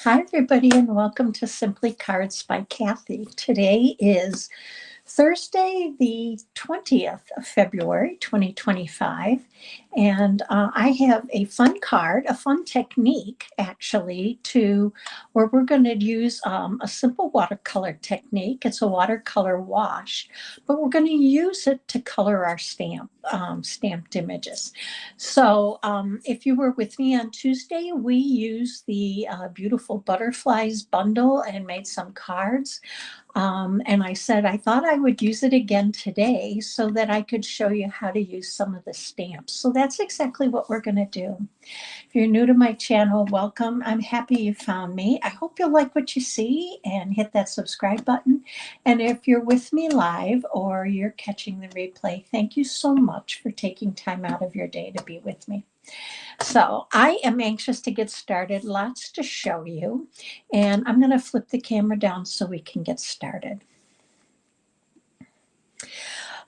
Hi, everybody, and welcome to Simply Cards by Kathi. Today is Thursday, the 20th of February, 2025, and I have a fun card, a fun technique, actually, where we're going to use a simple watercolor technique. It's a watercolor wash, but we're going to use it to color our stamped images. So if you were with me on Tuesday, we used the beautiful butterflies bundle and made some cards. And I said I thought I would use it again today so that I could show you how to use some of the stamps. So that's exactly what we're going to do. If you're new to my channel, welcome. I'm happy you found me. I hope you'll like what you see and hit that subscribe button. And if you're with me live or you're catching the replay, thank you so much for taking time out of your day to be with me. So I am anxious to get started, lots to show you, and I'm going to flip the camera down so we can get started.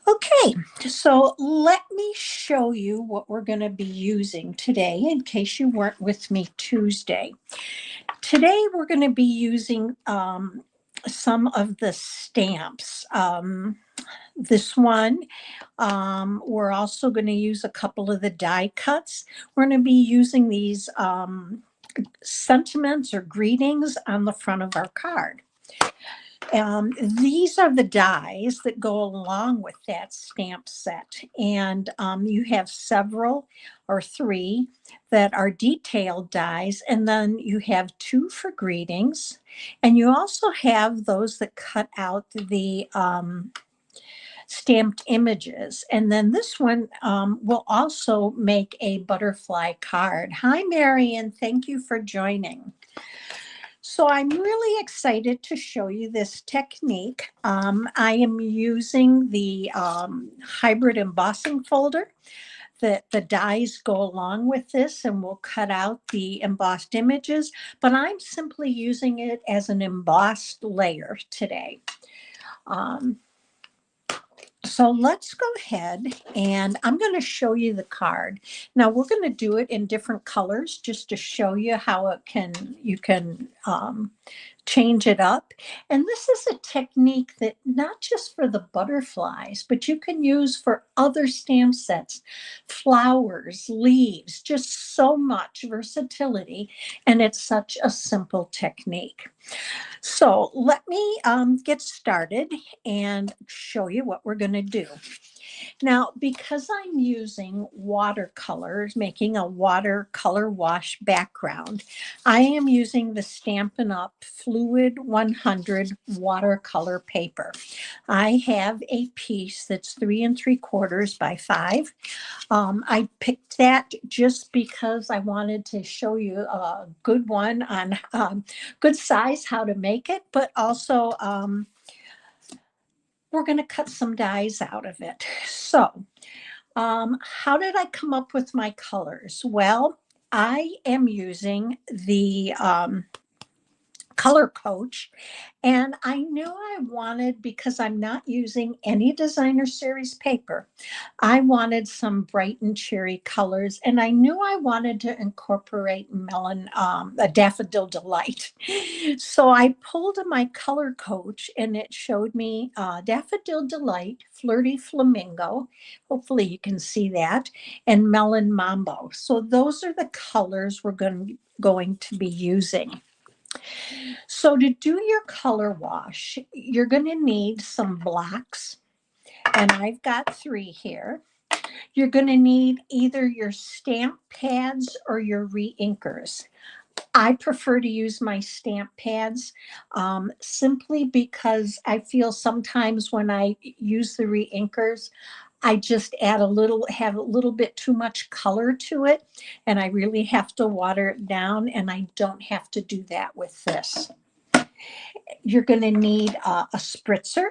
Okay, so let me show you what we're going to be using today in case you weren't with me Tuesday. Today we're going to be using some of the stamps. This one, we're also going to use a couple of the die cuts. We're going to be using these sentiments or greetings on the front of our card. These are the dies that go along with that stamp set. And you have several or three that are detailed dies. And then you have two for greetings. And you also have those that cut out the stamped images. And then this one will also make a butterfly card. Hi, Marion. Thank you for joining. So I'm really excited to show you this technique. I am using the hybrid embossing folder. The dies go along with this and we'll cut out the embossed images, but I'm simply using it as an embossed layer today. So let's go ahead and I'm going to show you the card. Now we're going to do it in different colors just to show you how you can change it up. And this is a technique that not just for the butterflies, but you can use for other stamp sets, flowers, leaves, just so much versatility. And it's such a simple technique. So let me get started and show you what we're going to do. Now, because I'm using watercolors, making a watercolor wash background, I am using the Stampin' Up! Fluid 100 watercolor paper. I have a piece that's 3 3/4 by 5. I picked that just because I wanted to show you a good one on good size, how to make it, but also we're going to cut some dies out of it. So how did I come up with my colors? Well, I am using the Color Coach, and I knew I wanted, because I'm not using any designer series paper, I wanted some bright and cheery colors, and I knew I wanted to incorporate a Daffodil Delight. So I pulled my Color Coach and it showed me Daffodil Delight, Flirty Flamingo, hopefully you can see that, and Melon Mambo. So those are the colors we're going to be using. So to do your color wash, you're going to need some blocks, and I've got 3 here. You're going to need either your stamp pads or your re-inkers. I prefer to use my stamp pads simply because I feel sometimes when I use the re-inkers, I just have a little bit too much color to it, and I really have to water it down, and I don't have to do that with this. You're going to need a spritzer,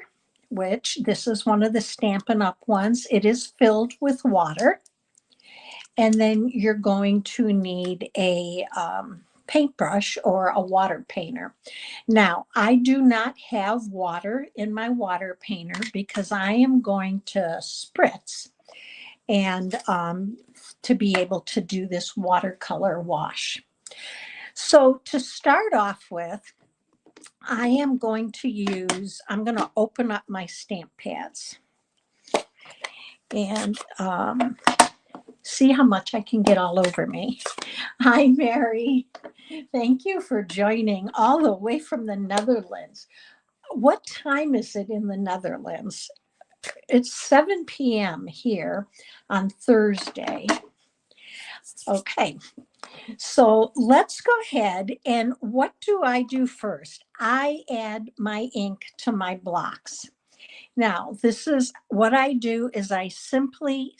which this is one of the Stampin' Up! Ones. It is filled with water. And then you're going to need a paintbrush or a water painter. Now, I do not have water in my water painter because I am going to spritz and to be able to do this watercolor wash. So to start off with, I am going to use, I'm going to open up my stamp pads and see how much I can get all over me. Hi, Mary. Thank you for joining all the way from the Netherlands. What time is it in the Netherlands? It's 7 p.m. here on Thursday. Okay, so let's go ahead, and what do I do first? I add my ink to my blocks. Now, this is what I do is I simply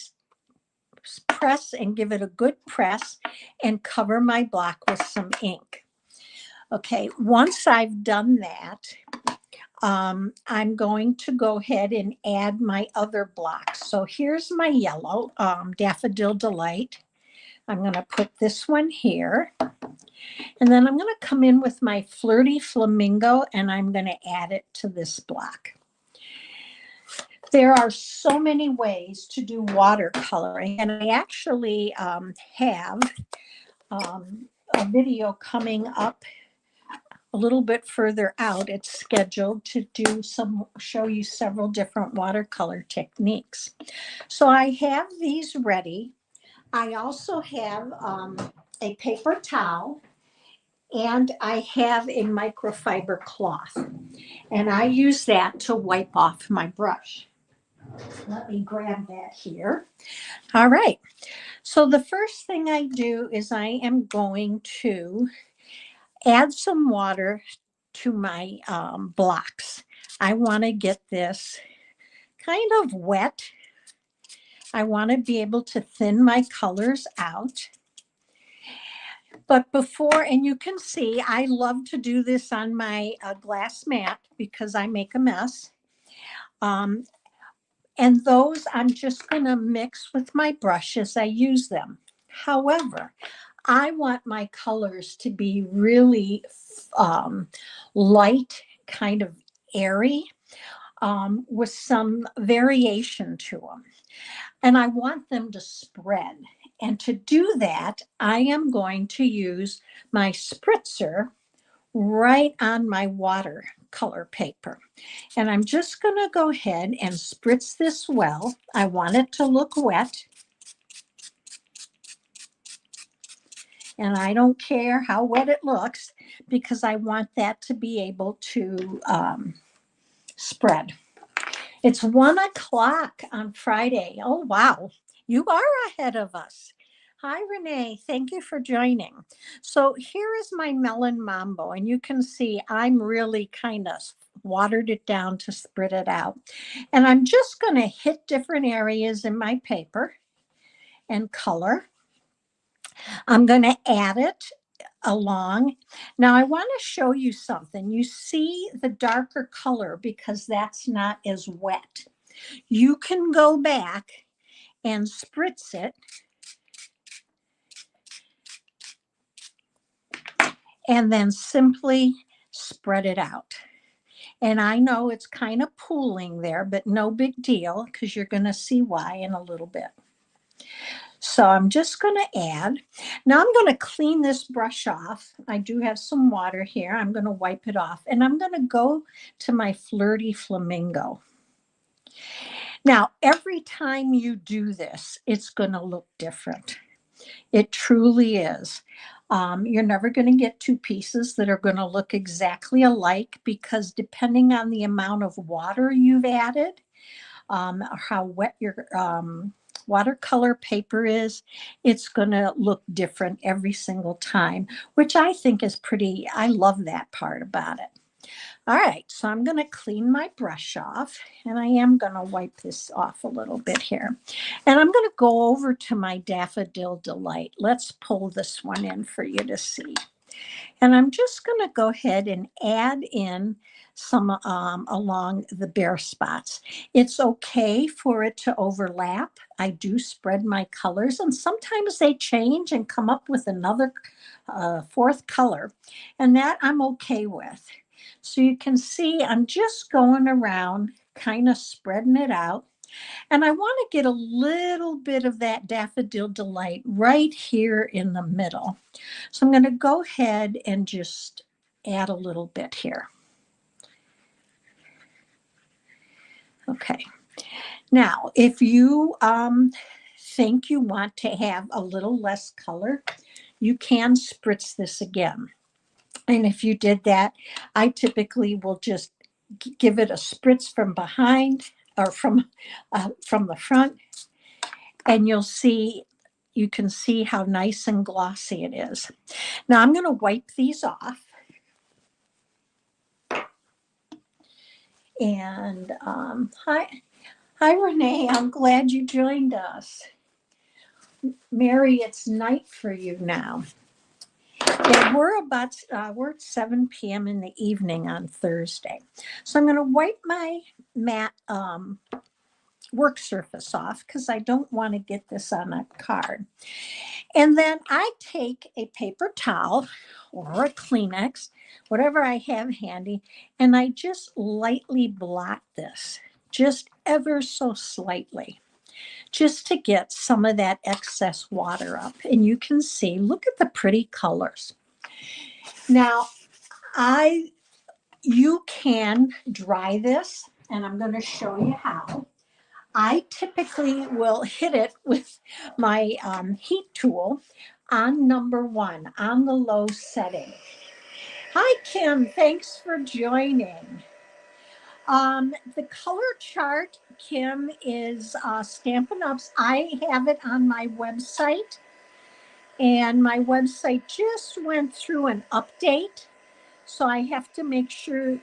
press and give it a good press and cover my block with some ink. Okay, once I've done that, I'm going to go ahead and add my other blocks. So here's my yellow Daffodil Delight. I'm going to put this one here. And then I'm going to come in with my Flirty Flamingo and I'm going to add it to this block. There are so many ways to do watercoloring, and I actually have a video coming up a little bit further out. It's scheduled to show you several different watercolor techniques. So I have these ready. I also have a paper towel, and I have a microfiber cloth, and I use that to wipe off my brush. Let me grab that here. All right. So the first thing I do is I am going to add some water to my blocks. I want to get this kind of wet. I want to be able to thin my colors out. But before, and you can see, I love to do this on my glass mat because I make a mess. And those I'm just going to mix with my brush as I use them. However, I want my colors to be really light, kind of airy, with some variation to them. And I want them to spread. And to do that, I am going to use my spritzer right on my watercolor paper. And I'm just going to go ahead and spritz this well. I want it to look wet. And I don't care how wet it looks because I want that to be able to spread. It's 1 o'clock on Friday. Oh, wow. You are ahead of us. Hi, Renee. Thank you for joining. So here is my Melon Mambo, and you can see I'm really kind of watered it down to spread it out. And I'm just going to hit different areas in my paper and color. I'm going to add it along. Now I want to show you something. You see the darker color because that's not as wet. You can go back and spritz it and then simply spread it out. And I know it's kind of pooling there, but no big deal because you're going to see why in a little bit. So I'm just going to add. Now I'm going to clean this brush off. I do have some water here. I'm going to wipe it off, and I'm going to go to my Flirty Flamingo. Now, every time you do this, it's going to look different. It truly is. You're never going to get two pieces that are going to look exactly alike because depending on the amount of water you've added, how wet your watercolor paper is, it's going to look different every single time, which I think is pretty, I love that part about it. All right, so I'm going to clean my brush off, and I am going to wipe this off a little bit here. And I'm going to go over to my Daffodil Delight. Let's pull this one in for you to see. And I'm just going to go ahead and add in some along the bare spots. It's okay for it to overlap. I do spread my colors, and sometimes they change and come up with another fourth color, and that I'm okay with. So you can see I'm just going around kind of spreading it out. And I want to get a little bit of that Daffodil Delight right here in the middle. So I'm going to go ahead and just add a little bit here. Okay. Now, if you think you want to have a little less color, you can spritz this again. And if you did that, I typically will just give it a spritz from behind or from the front, and you can see how nice and glossy it is. Now I'm going to wipe these off. And hi Renee, I'm glad you joined us. Mary, it's night for you now. Yeah, we're at 7 p.m. in the evening on Thursday. So I'm going to wipe my matte work surface off because I don't want to get this on a card. And then I take a paper towel or a Kleenex, whatever I have handy, and I just lightly blot this, just ever so slightly, just to get some of that excess water up. And you can see, look at the pretty colors. Now, you can dry this, and I'm going to show you how. I typically will hit it with my heat tool on number 1, on the low setting. Hi, Kim. Thanks for joining. The color chart, Kim, is Stampin' Up's. I have it on my website, and my website just went through an update. So I have to make sure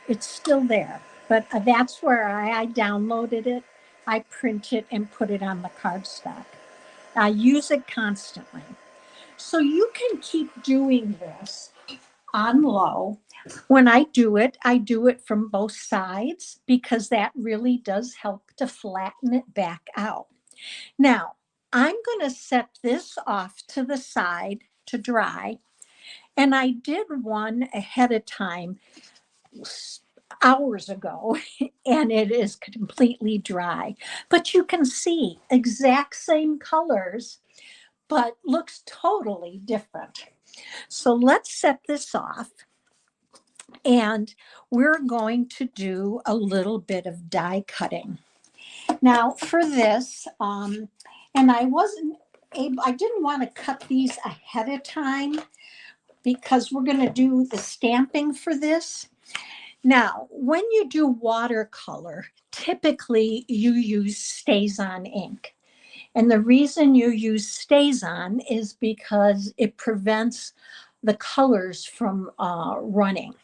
it's still there. But that's where I downloaded it. I print it and put it on the cardstock. I use it constantly. So you can keep doing this on low. When I do it from both sides because that really does help to flatten it back out. Now, I'm going to set this off to the side to dry. And I did one ahead of time hours ago, and it is completely dry. But you can see exact same colors, but looks totally different. So let's set this off. And we're going to do a little bit of die cutting. Now for this, and I didn't want to cut these ahead of time because we're going to do the stamping for this. Now, when you do watercolor, typically you use StazOn ink. And the reason you use StazOn is because it prevents the colors from running.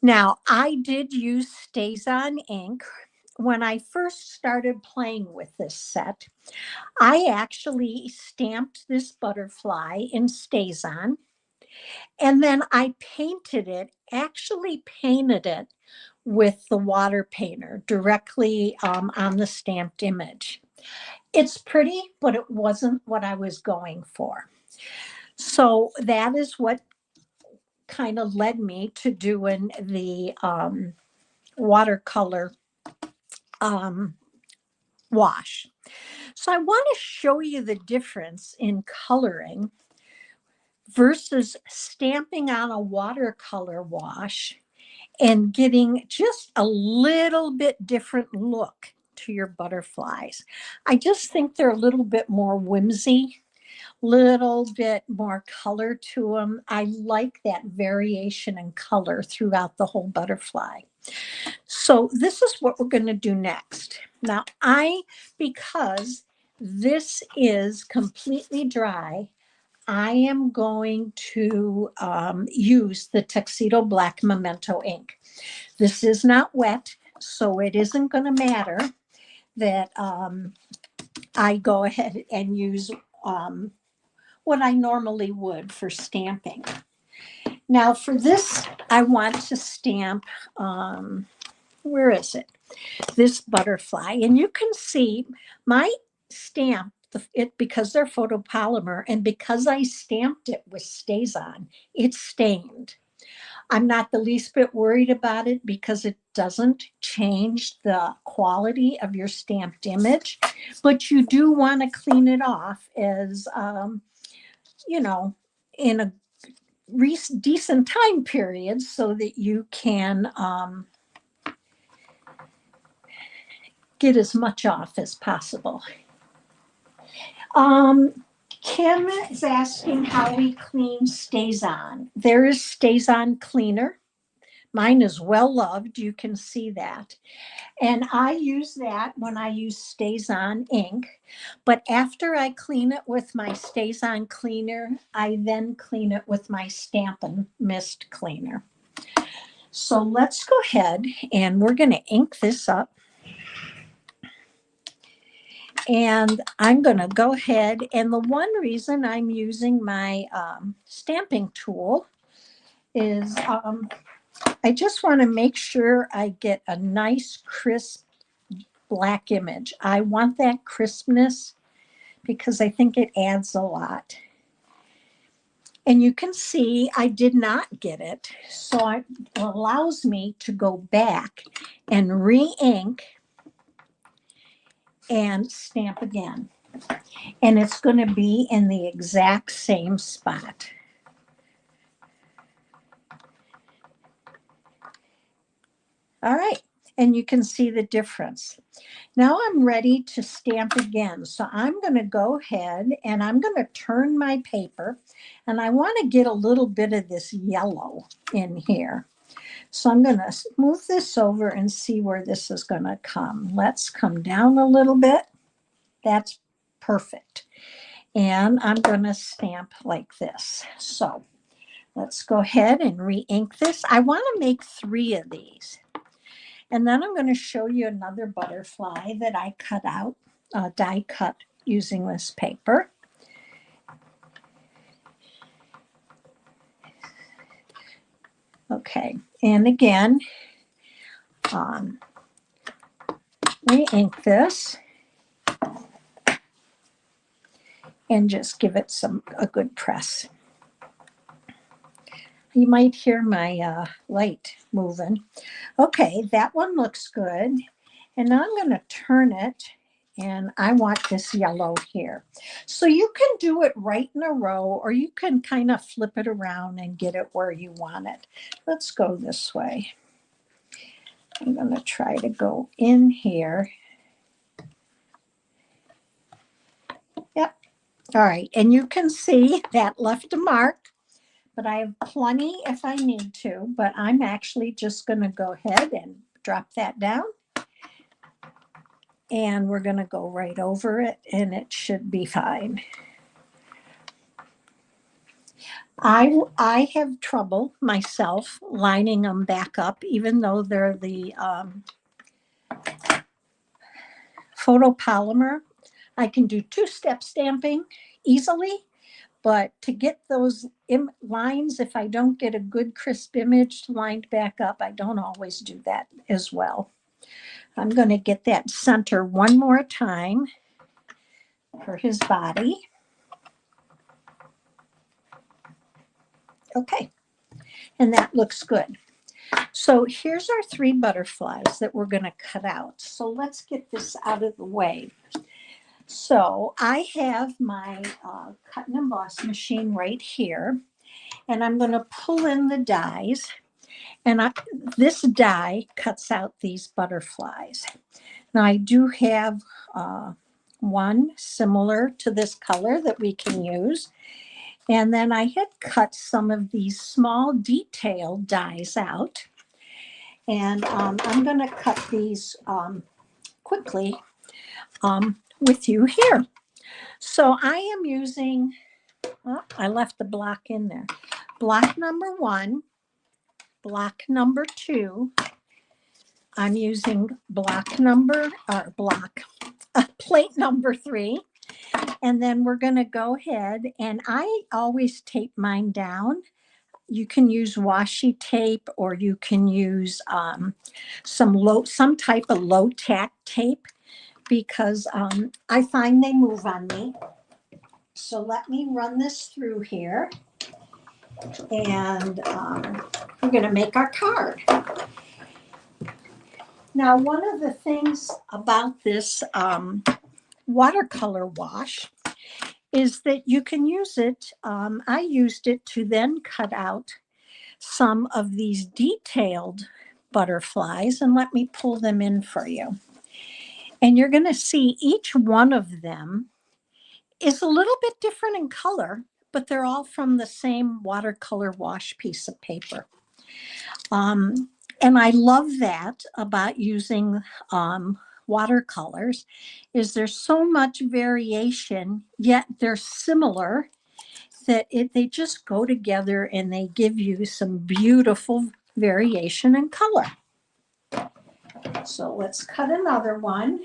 Now, I did use StazOn ink when I first started playing with this set. I actually stamped this butterfly in StazOn, and then I actually painted it with the water painter directly on the stamped image. It's pretty, but it wasn't what I was going for. So that is what kind of led me to doing the watercolor wash. So I want to show you the difference in coloring versus stamping on a watercolor wash and getting just a little bit different look to your butterflies. I just think they're a little bit more whimsy, little bit more color to them. I like that variation in color throughout the whole butterfly. So this is what we're going to do next. Now because this is completely dry, I am going to use the Tuxedo Black Memento ink. This is not wet, so it isn't going to matter that I go ahead and use what I normally would for stamping. Now for this, I want to stamp, where is it? This butterfly. And you can see my stamp, because they're photopolymer and because I stamped it with StazOn, it's stained. I'm not the least bit worried about it because it doesn't change the quality of your stamped image, but you do want to clean it off as, you know, in a decent time period so that you can get as much off as possible. Kim is asking how we clean StazOn. There is StazOn cleaner. Mine is well loved. You can see that. And I use that when I use StazOn ink. But after I clean it with my StazOn cleaner, I then clean it with my Stampin' Mist cleaner. So let's go ahead and we're going to ink this up. And I'm going to go ahead, and the one reason I'm using my stamping tool is I just want to make sure I get a nice crisp black image. I want that crispness because I think it adds a lot. And you can see I did not get it, so it allows me to go back and re-ink and stamp again. And it's going to be in the exact same spot. All right, and you can see the difference. Now I'm ready to stamp again. So I'm going to go ahead and I'm going to turn my paper, and I want to get a little bit of this yellow in here. So I'm going to move this over and see where this is going to come. Let's come down a little bit. That's perfect. And I'm going to stamp like this. So let's go ahead and re-ink this. I want to make 3 of these. And then I'm going to show you another butterfly that I cut out, die cut using this paper. Okay, and again, re-ink this and just give it a good press. You might hear my light moving. Okay, that one looks good. And now I'm going to turn it, and I want this yellow here. So you can do it right in a row, or you can kind of flip it around and get it where you want it. Let's go this way. I'm going to try to go in here. Yep. All right. And you can see that left a mark, but I have plenty if I need to, but I'm actually just going to go ahead and drop that down. And we're going to go right over it, and it should be fine. I have trouble myself lining them back up, even though they're the photopolymer. I can do 2-step stamping easily, but to get those lines, if I don't get a good crisp image lined back up, I don't always do that as well. I'm going to get that center one more time for his body. Okay, and that looks good. So here's our 3 butterflies that we're going to cut out. So let's get this out of the way. So I have my cut and emboss machine right here, and I'm going to pull in the dies. And this die cuts out these butterflies. Now I do have one similar to this color that we can use. And then I had cut some of these small detail dies out. And I'm going to cut these quickly with you here. So I am using, I left the block in there. Block number 1, block number 2. I'm using plate number 3. And then we're going to go ahead, and I always tape mine down. You can use washi tape, or you can use some type of low tack tape, because I find they move on me. So let me run this through here. And we're going to make our card. Now, one of the things about this watercolor wash is that you can use it. I used it to then cut out some of these detailed butterflies, and let me pull them in for you. And you're going to see each one of them is a little bit different in color, but they're all from the same watercolor wash piece of paper. And I love that about using watercolors, is there's so much variation, yet they're similar, that they just go together and they give you some beautiful variation in color. So let's cut another one.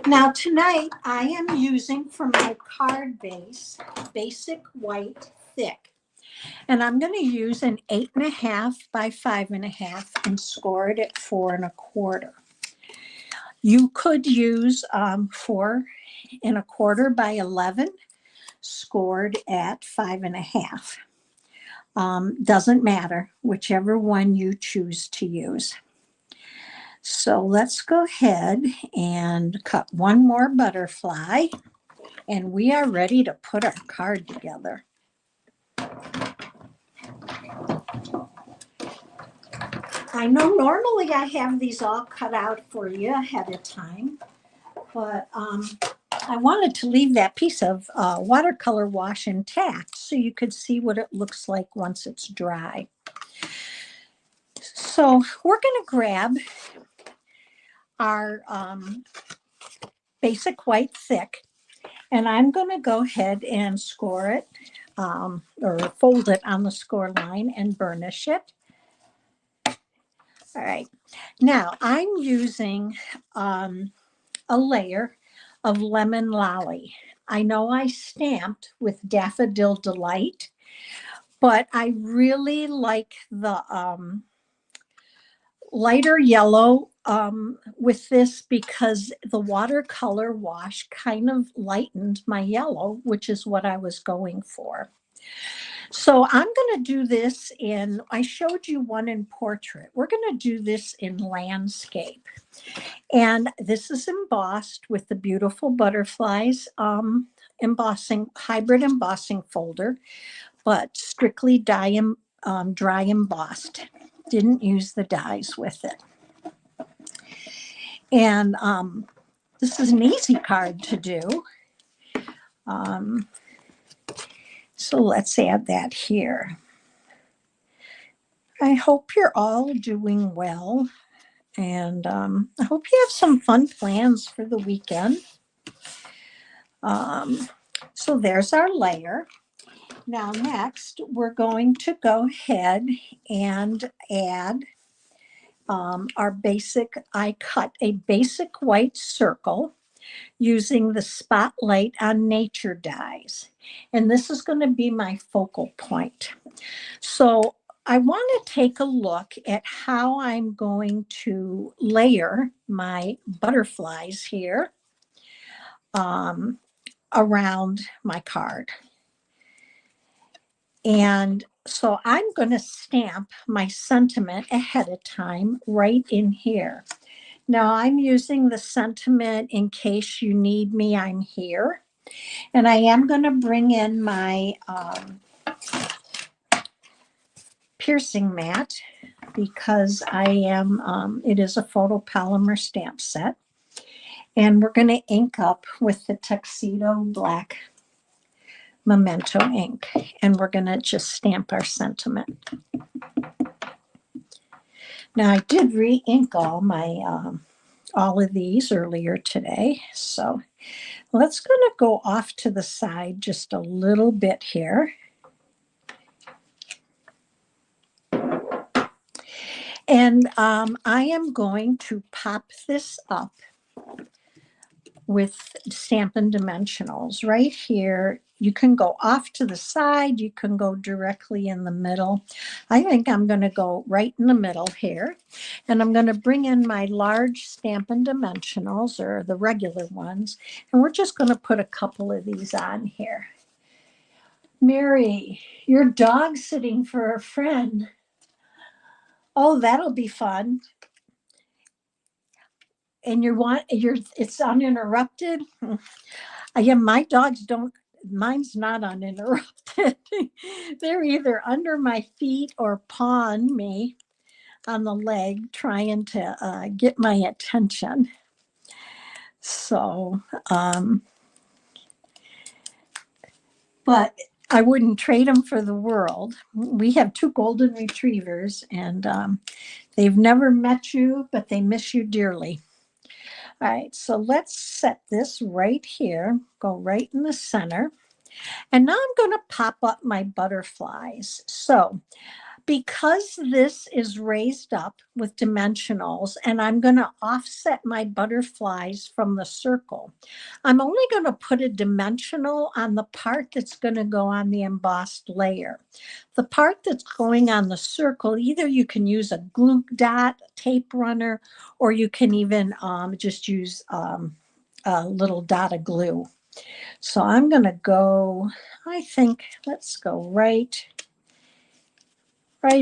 Now tonight I am using for my card base, basic white thick. And I'm going to use an 8.5 by 5.5 and score it at 4 1/4. You could use 4 1/4 by 11 scored at 5.5. Doesn't matter, whichever one you choose to use. So let's go ahead and cut one more butterfly, and we are ready to put our card together. I know normally I have these all cut out for you ahead of time, but I wanted to leave that piece of watercolor wash intact so you could see what it looks like once it's dry. So we're going to grab our basic white thick, and I'm going to go ahead and score it or fold it on the score line and burnish it. All right, now I'm using a layer of Lemon Lolly. I know I stamped with Daffodil Delight, but I really like the lighter yellow with this because the watercolor wash kind of lightened my yellow, which is what I was going for. So I'm going to do this in, I showed you one in portrait. We're going to do this in landscape. And this is embossed with the beautiful butterflies embossing, hybrid embossing folder, but strictly dry embossed. Didn't use the dyes with it. And this is an easy card to do. So let's add that here. I hope you're all doing well, and I hope you have some fun plans for the weekend. So there's our layer. Now next, we're going to go ahead and add our basic, I cut a basic white circle using the Spotlight on Nature dies. And this is going to be my focal point. So I want to take a look at how I'm going to layer my butterflies here around my card. And so I'm going to stamp my sentiment ahead of time right in here. Now I'm using the sentiment in case you need me, I'm here. And I am going to bring in my piercing mat because I am, it is a photopolymer stamp set. And we're going to ink up with the Tuxedo Black Memento ink. And we're going to just stamp our sentiment. Now I did re-ink all my all of these earlier today. So let's going to go off to the side just a little bit here. And I am going to pop this up with Stampin' Dimensionals right here. You can go off to the side. You can go directly in the middle. I think I'm going to go right in the middle here. And I'm going to bring in my large Stampin' Dimensionals, or the regular ones. And we're just going to put a couple of these on here. Mary, your dog's sitting for a friend. Oh, that'll be fun. And it's uninterrupted. Yeah, my dogs don't, mine's not uninterrupted. They're either under my feet or pawing me on the leg, trying to get my attention. So, but I wouldn't trade them for the world. We have 2 golden retrievers, and they've never met you, but they miss you dearly. All right, so let's set this right here, go right in the center. And now I'm going to pop up my butterflies. So because this is raised up with dimensionals, and I'm going to offset my butterflies from the circle, I'm only going to put a dimensional on the part that's going to go on the embossed layer. The part that's going on the circle, either you can use a glue dot, tape runner, or you can even just use a little dot of glue. So I'm going to go, I think, let's go right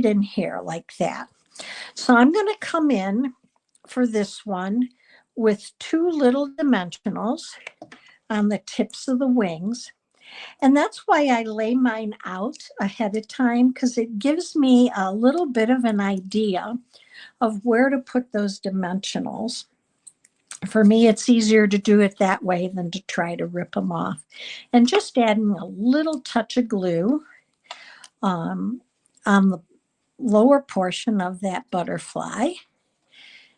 in here like that. So I'm going to come in for this one with 2 little dimensionals on the tips of the wings. And that's why I lay mine out ahead of time, because it gives me a little bit of an idea of where to put those dimensionals. For me, it's easier to do it that way than to try to rip them off. And just adding a little touch of glue on the lower portion of that butterfly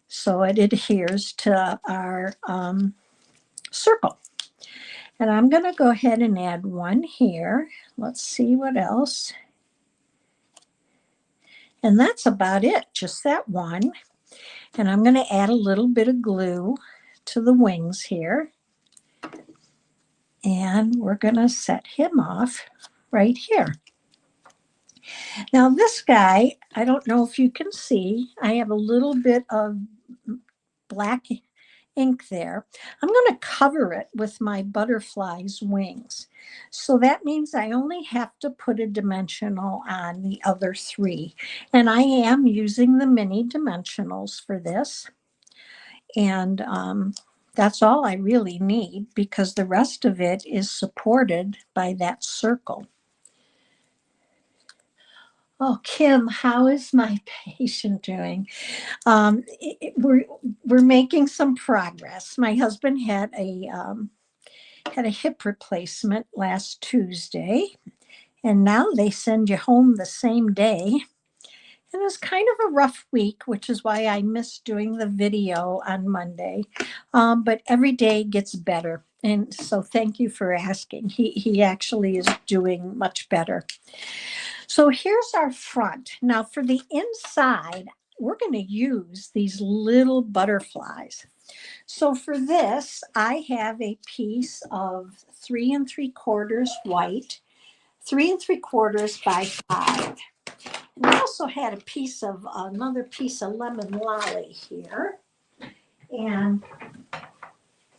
so it adheres to our circle. And I'm going to go ahead and add one here. Let's see what else. And that's about it, just that one. And I'm going to add a little bit of glue to the wings here. And we're going to set him off right here. Now this guy, I don't know if you can see, I have a little bit of black ink there. I'm going to cover it with my butterfly's wings. So that means I only have to put a dimensional on the other 3. And I am using the mini dimensionals for this. And that's all I really need, because the rest of it is supported by that circle. Oh, Kim, how is my patient doing? We're making some progress. My husband had a hip replacement last Tuesday, and now they send you home the same day. It was kind of a rough week, which is why I missed doing the video on Monday. But every day gets better. And so thank you for asking. He actually is doing much better. So here's our front. Now for the inside, we're going to use these little butterflies. So for this, I have a piece of 3 3/4 white, 3 3/4 by 5. And I also had another piece of lemon lolly here, and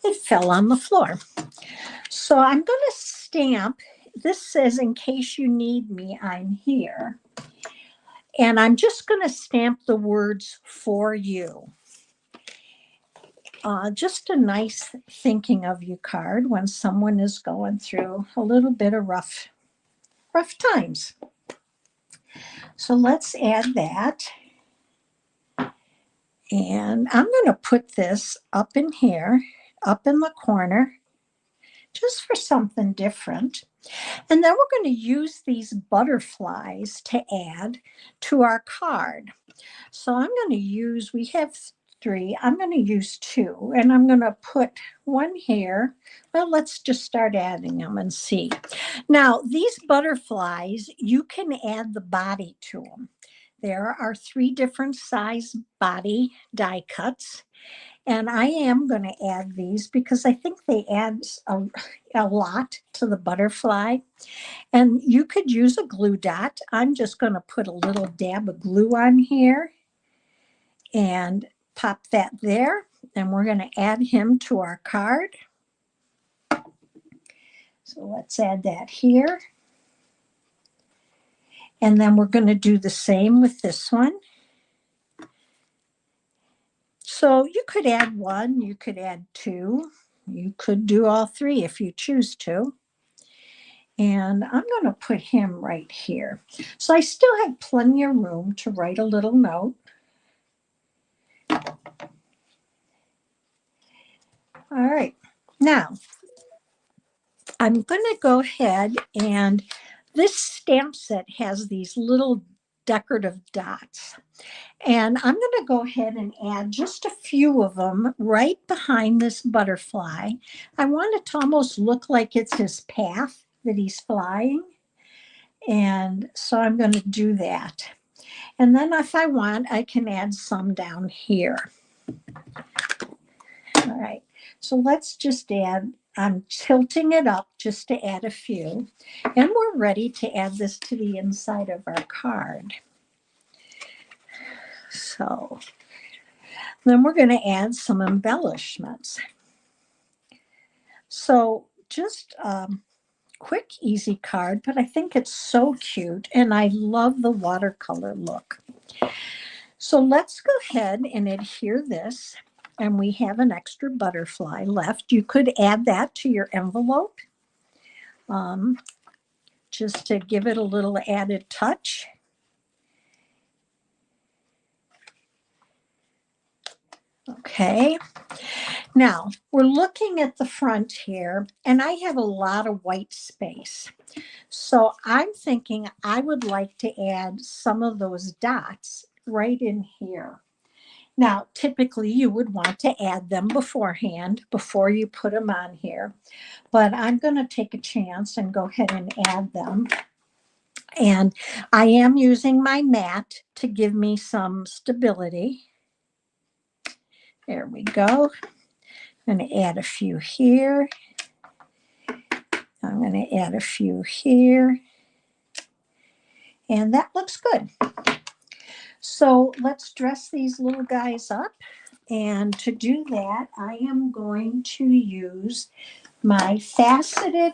it fell on the floor. So I'm going to stamp. This says, "In case you need me, I'm here." And I'm just going to stamp the words "for you." Just a nice thinking of you card when someone is going through a little bit of rough times. So let's add that. And I'm going to put this up in here, up in the corner, just for something different. And then we're going to use these butterflies to add to our card. So I'm going to use, we have 3, I'm going to use 2, and I'm going to put one here. Well, let's just start adding them and see. Now, these butterflies, you can add the body to them. There are 3 different size body die cuts. And I am going to add these because I think they add a lot to the butterfly. And you could use a glue dot. I'm just going to put a little dab of glue on here and pop that there. And we're going to add him to our card. So let's add that here. And then we're going to do the same with this one. So you could add one, you could add two, you could do all three if you choose to. And I'm going to put him right here. So I still have plenty of room to write a little note. All right. Now, I'm going to go ahead, and this stamp set has these little decorative dots. And I'm going to go ahead and add just a few of them right behind this butterfly. I want it to almost look like it's his path that he's flying. And so I'm going to do that. And then if I want, I can add some down here. All right. So let's just add, I'm tilting it up just to add a few. And we're ready to add this to the inside of our card. So then we're going to add some embellishments. So just quick, easy card, but I think it's so cute, and I love the watercolor look. So let's go ahead and adhere this, and we have an extra butterfly left. You could add that to your envelope just to give it a little added touch. Okay. Now, we're looking at the front here, and I have a lot of white space. So I'm thinking I would like to add some of those dots right in here. Now, typically you would want to add them beforehand before you put them on here, but I'm going to take a chance and go ahead and add them. And I am using my mat to give me some stability. There we go. I'm going to add a few here. I'm going to add a few here. And that looks good. So let's dress these little guys up. And to do that, I am going to use my faceted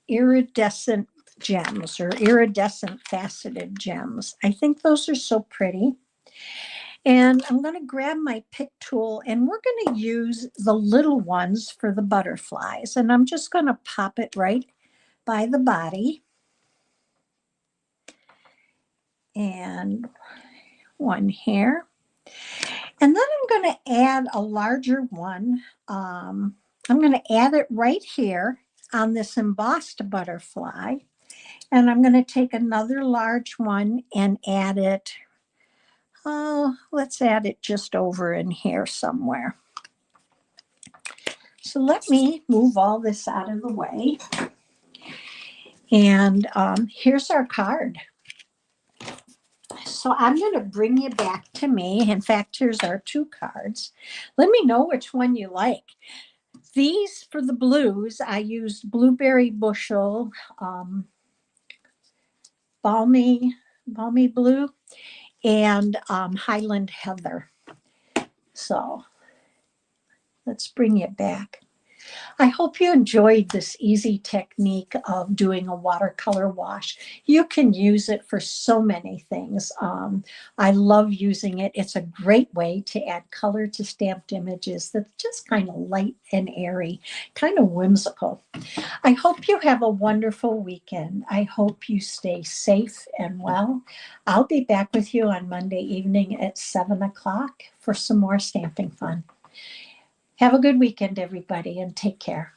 iridescent gems, or iridescent faceted gems. I think those are so pretty. And I'm going to grab my pick tool, and we're going to use the little ones for the butterflies. And I'm just going to pop it right by the body. And one here. And then I'm going to add a larger one. I'm going to add it right here on this embossed butterfly. And I'm going to take another large one and add it. Oh, let's add it just over in here somewhere. So let me move all this out of the way. And here's our card. So I'm going to bring you back to me. In fact, here's our two cards. Let me know which one you like. These, for the blues, I used Blueberry Bushel, Balmy Blue, and Highland Heather. So let's bring you back. I hope you enjoyed this easy technique of doing a watercolor wash. You can use it for so many things. I love using it. It's a great way to add color to stamped images that's just kind of light and airy, kind of whimsical. I hope you have a wonderful weekend. I hope you stay safe and well. I'll be back with you on Monday evening at 7 o'clock for some more stamping fun. Have a good weekend, everybody, and take care.